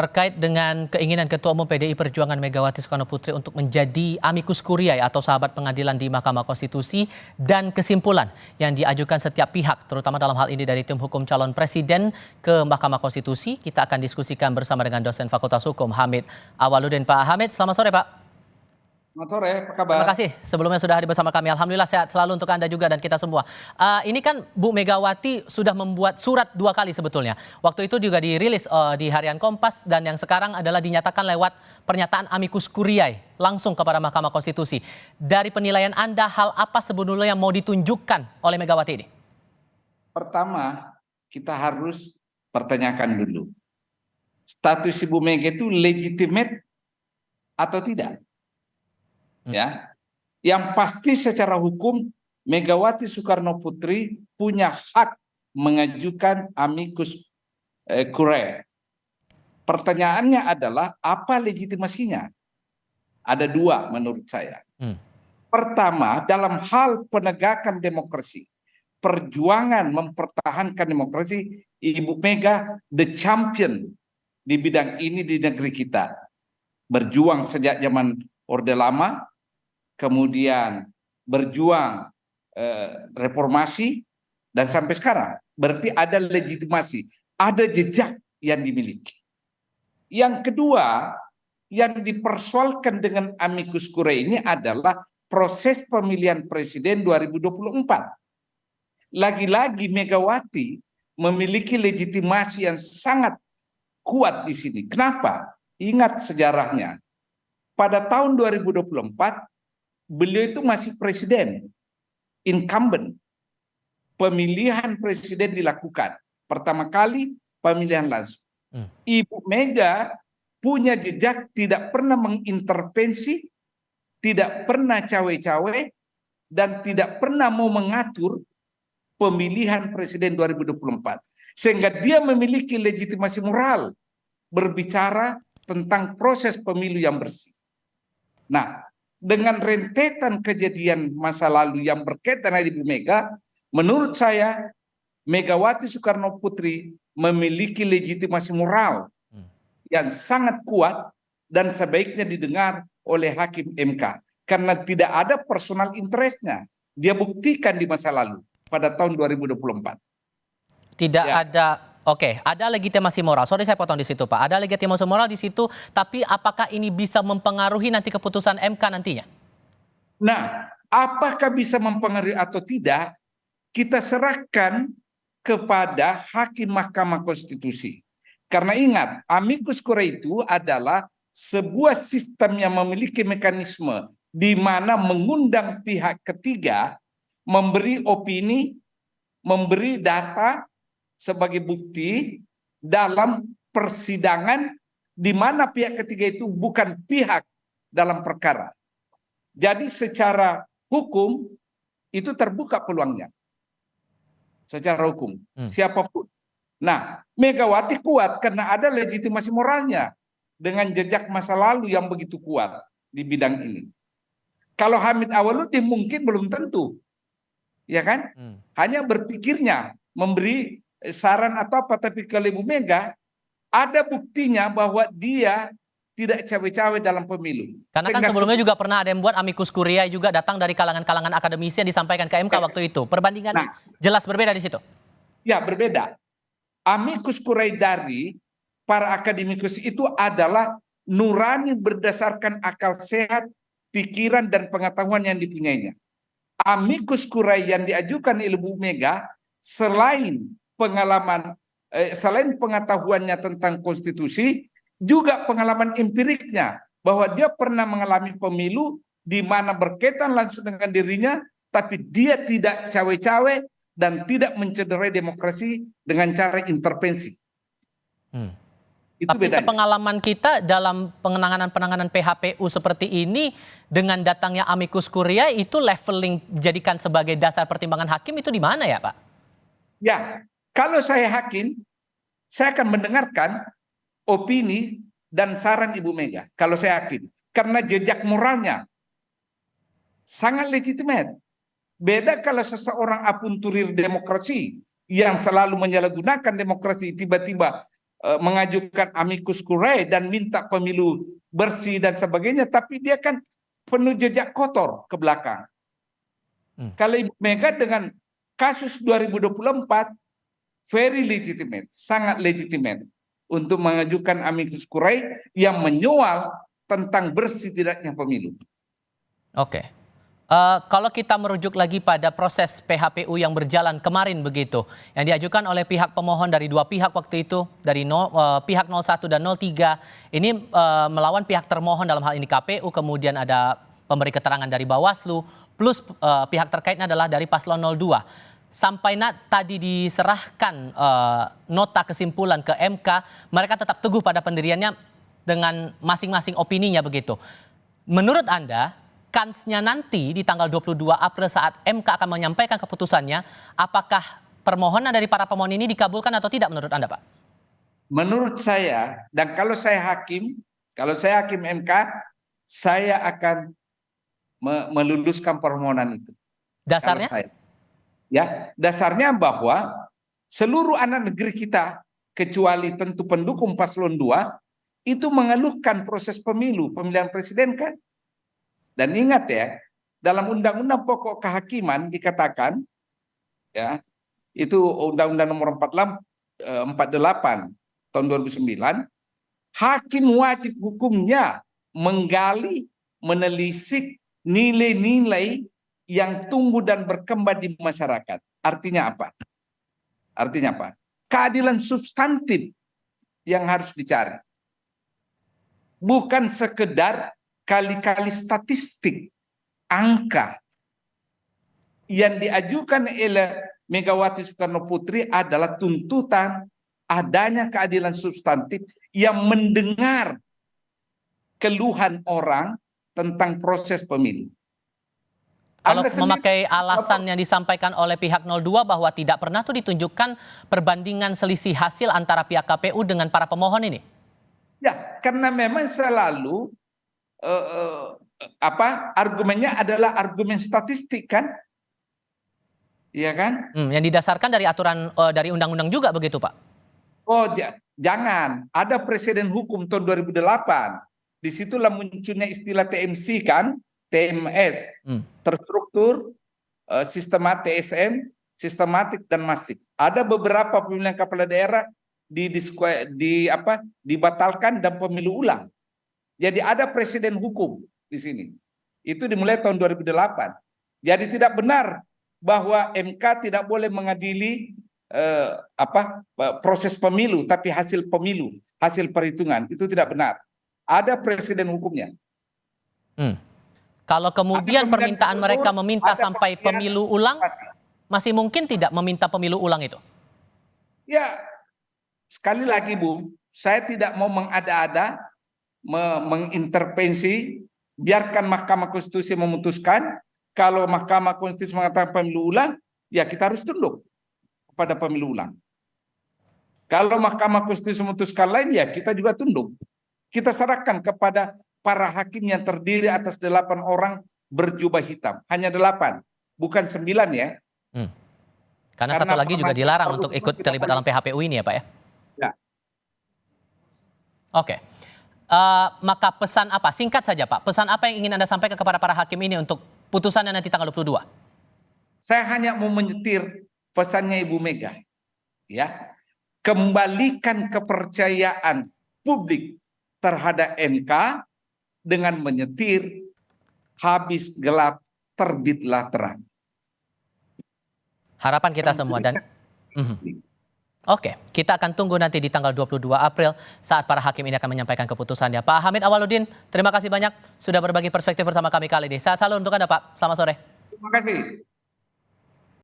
terkait dengan keinginan Ketua Umum PDI Perjuangan Megawati Soekarnoputri untuk menjadi amicus curiae atau sahabat pengadilan di Mahkamah Konstitusi dan kesimpulan yang diajukan setiap pihak, terutama dalam hal ini dari tim hukum calon presiden ke Mahkamah Konstitusi. Kita akan diskusikan bersama dengan dosen Fakultas Hukum Hamid Awaludin. Pak Hamid, selamat sore Pak. Selamat sore, apa kabar? Terima kasih sebelumnya sudah hadir bersama kami. Alhamdulillah sehat selalu untuk Anda juga dan kita semua. Ini kan Bu Megawati sudah membuat surat 2 kali sebetulnya. Waktu itu juga dirilis di Harian Kompas dan yang sekarang adalah dinyatakan lewat pernyataan amicus curiae langsung kepada Mahkamah Konstitusi. Dari penilaian Anda, hal apa sebetulnya yang mau ditunjukkan oleh Megawati ini? Pertama, kita harus pertanyakan dulu. Status Ibu Mega itu legitimate atau tidak? Ya, yang pasti secara hukum Megawati Soekarnoputri punya hak mengajukan amicus curiae. Pertanyaannya adalah apa legitimasinya? Ada 2 menurut saya. Pertama, dalam hal penegakan demokrasi, perjuangan mempertahankan demokrasi, Ibu Mega the champion di bidang ini di negeri kita. Berjuang sejak zaman Orde Lama, kemudian berjuang reformasi, dan sampai sekarang. Berarti ada legitimasi, ada jejak yang dimiliki. Yang kedua, yang dipersoalkan dengan amicus curiae ini adalah proses pemilihan presiden 2024. Lagi-lagi Megawati memiliki legitimasi yang sangat kuat di sini. Kenapa? Ingat sejarahnya. Pada tahun 2024, beliau itu masih presiden, incumbent. Pemilihan presiden dilakukan. Pertama kali pemilihan langsung. Ibu Mega punya jejak tidak pernah mengintervensi, tidak pernah cawe-cawe, dan tidak pernah mau mengatur pemilihan presiden 2024. Sehingga dia memiliki legitimasi moral berbicara tentang proses pemilu yang bersih. Nah, dengan rentetan kejadian masa lalu yang berkaitan dengan Ibu Mega, menurut saya Megawati Soekarnoputri memiliki legitimasi moral yang sangat kuat dan sebaiknya didengar oleh hakim MK. Karena tidak ada personal interestnya. Dia buktikan di masa lalu pada tahun 2024. Tidak ada. Oke, ada legitimasi moral. Sorry saya potong di situ Pak. Ada legitimasi moral di situ, tapi apakah ini bisa mempengaruhi nanti keputusan MK nantinya? Nah, apakah bisa mempengaruhi atau tidak, kita serahkan kepada hakim Mahkamah Konstitusi. Karena ingat, amicus curiae itu adalah sebuah sistem yang memiliki mekanisme di mana mengundang pihak ketiga, memberi opini, memberi data sebagai bukti dalam persidangan di mana pihak ketiga itu bukan pihak dalam perkara. Jadi secara hukum itu terbuka peluangnya. Secara hukum, siapapun. Nah, Megawati kuat karena ada legitimasi moralnya dengan jejak masa lalu yang begitu kuat di bidang ini. Kalau Hamid Awaludin mungkin belum tentu. Ya kan? Hanya berpikirnya memberi saran atau apa, tapi kalau Ibu Mega ada buktinya bahwa dia tidak cawe-cawe dalam pemilu. Karena kan sebelumnya juga pernah ada yang buat amicus curiae juga datang dari kalangan-kalangan akademisi yang disampaikan ke MK waktu itu. Perbandingan jelas berbeda di situ. Ya, berbeda. Amicus curiae dari para akademikus itu adalah nurani berdasarkan akal sehat, pikiran dan pengetahuan yang dipunyainya. Amicus curiae yang diajukan oleh Ibu Mega selain pengalaman, selain pengetahuannya tentang konstitusi, juga pengalaman empiriknya bahwa dia pernah mengalami pemilu di mana berkaitan langsung dengan dirinya, tapi dia tidak cawe-cawe dan tidak mencederai demokrasi dengan cara intervensi. Itu tapi bedanya. sepengalaman kita dalam penanganan PHPU seperti ini dengan datangnya amicus curiae itu leveling jadikan sebagai dasar pertimbangan hakim itu di mana ya Pak? Ya, kalau saya hakim, saya akan mendengarkan opini dan saran Ibu Mega. Kalau saya hakim, karena jejak moralnya sangat legitimate. Beda kalau seseorang apunturir demokrasi yang selalu menyalahgunakan demokrasi, tiba-tiba mengajukan amicus curiae dan minta pemilu bersih dan sebagainya, tapi dia kan penuh jejak kotor ke belakang. Kalau Ibu Mega dengan kasus 2024 very legitimate, sangat legitimate untuk mengajukan amicus curiae yang menyoal tentang bersih tidaknya pemilu. Oke. Kalau kita merujuk lagi pada proses PHPU yang berjalan kemarin begitu, yang diajukan oleh pihak pemohon dari dua pihak waktu itu, dari pihak 01 dan 03, ini melawan pihak termohon dalam hal ini KPU, kemudian ada pemberi keterangan dari Bawaslu, plus pihak terkaitnya adalah dari paslon 02. Sampai tadi diserahkan nota kesimpulan ke MK, mereka tetap teguh pada pendiriannya dengan masing-masing opininya begitu. Menurut Anda, kansnya nanti di tanggal 22 April saat MK akan menyampaikan keputusannya, apakah permohonan dari para pemohon ini dikabulkan atau tidak menurut Anda, Pak? Menurut saya, dan kalau saya hakim MK, saya akan meluluskan permohonan itu. Dasarnya? Ya, dasarnya bahwa seluruh anak negeri kita, kecuali tentu pendukung paslon 2, itu mengeluhkan proses pemilihan presiden kan? Dan ingat ya, dalam Undang-Undang Pokok Kehakiman dikatakan, ya, itu Undang-Undang Nomor 48 tahun 2009, hakim wajib hukumnya menggali, menelisik nilai-nilai yang tumbuh dan berkembang di masyarakat. Artinya apa? Keadilan substantif yang harus dicari. Bukan sekedar kali-kali statistik, angka. Yang diajukan oleh Megawati Soekarno Putri adalah tuntutan adanya keadilan substantif yang mendengar keluhan orang tentang proses pemilu. Kalau memakai alasan yang disampaikan oleh pihak 02 bahwa tidak pernah tuh ditunjukkan perbandingan selisih hasil antara pihak KPU dengan para pemohon ini. Ya, karena memang selalu argumennya adalah argumen statistik kan? Iya kan? Yang didasarkan dari aturan dari undang-undang juga begitu, Pak? Oh, jangan. Ada presiden hukum tahun 2008. Disitulah munculnya istilah TMC kan? TMS. Terstruktur, TSM, sistematik dan masif. Ada beberapa pemilihan kepala daerah dibatalkan dan pemilu ulang. Jadi ada presiden hukum di sini. Itu dimulai tahun 2008. Jadi tidak benar bahwa MK tidak boleh mengadili proses pemilu, tapi hasil pemilu, hasil perhitungan. Itu tidak benar. Ada presiden hukumnya. Kalau kemudian permintaan mereka meminta sampai pemilu ulang, masih mungkin tidak meminta pemilu ulang itu? Ya, sekali lagi Bu, saya tidak mau mengada-ada, mengintervensi, biarkan Mahkamah Konstitusi memutuskan. Kalau Mahkamah Konstitusi mengatakan pemilu ulang, ya kita harus tunduk pada pemilu ulang. Kalau Mahkamah Konstitusi memutuskan lain, ya kita juga tunduk. Kita serahkan kepada para hakim yang terdiri atas 8 orang berjubah hitam. Hanya 8, bukan 9 ya. Karena satu lagi juga dilarang untuk ikut terlibat dalam PHPU ini ya Pak ya? Ya. Oke. Maka pesan apa? Singkat saja Pak. Pesan apa yang ingin Anda sampaikan kepada para hakim ini untuk putusannya nanti tanggal 22? Saya hanya mau menyetir pesannya Ibu Mega. Ya. Kembalikan kepercayaan publik terhadap MK dengan menyetir habis gelap terbitlah terang. Harapan kita semua dan Oke, kita akan tunggu nanti di tanggal 22 April saat para hakim ini akan menyampaikan keputusannya. Pak Hamid Awaludin, terima kasih banyak sudah berbagi perspektif bersama kami kali ini. Sehat selalu untuk Anda Pak, selamat sore. Terima kasih.